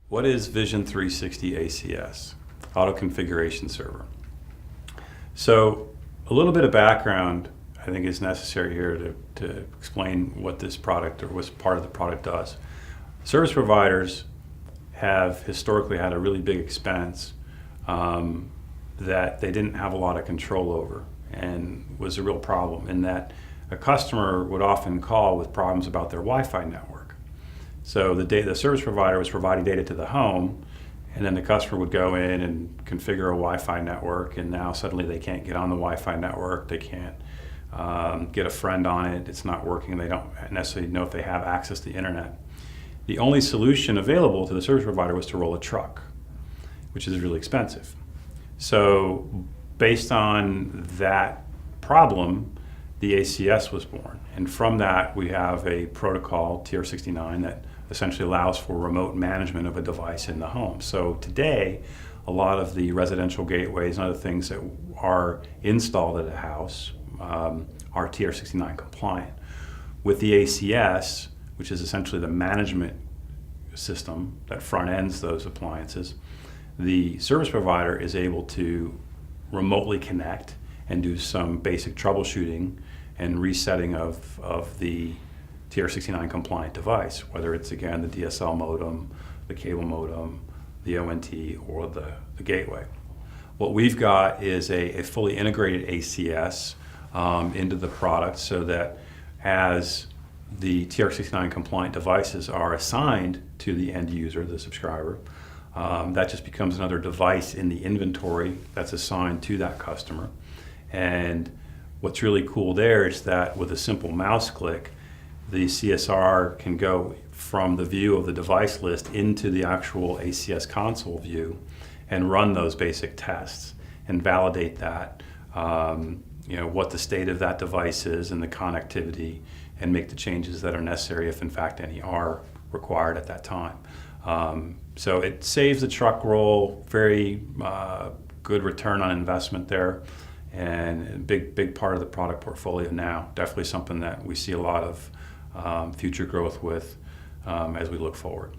What is Vision360 ACS? Auto Configuration Server. So a little bit of background I think is necessary here to explain what this product or what part of the product does. Service providers have historically had a really big expense that they didn't have a lot of control over, and was a real problem in that a customer would often call with problems about their Wi-Fi network. So the service provider was providing data to the home, and then the customer would go in and configure a Wi-Fi network, and now suddenly they can't get on the Wi-Fi network, they can't get a friend on it, it's not working, they don't necessarily know if they have access to the internet. The only solution available to the service provider was to roll a truck, which is really expensive. So based on that problem, the ACS was born. And from that, we have a protocol, TR69, that essentially allows for remote management of a device in the home. So today, a lot of the residential gateways and other things that are installed at a house are TR69 compliant. With the ACS, which is essentially the management system that front ends those appliances, the service provider is able to remotely connect and do some basic troubleshooting and resetting of the TR69 compliant device, whether it's again the DSL modem, the cable modem, the ONT, or the gateway. What we've got is a fully integrated ACS into the product, so that as the TR69 compliant devices are assigned to the end user, the subscriber, that just becomes another device in the inventory that's assigned to that customer. And what's really cool there is that with a simple mouse click, the CSR can go from the view of the device list into the actual ACS console view and run those basic tests and validate that, what the state of that device is and the connectivity, and make the changes that are necessary if in fact any are required at that time. So it saves the truck roll, very good return on investment there, and a big part of the product portfolio now. Definitely something that we see a lot of future growth with as we look forward.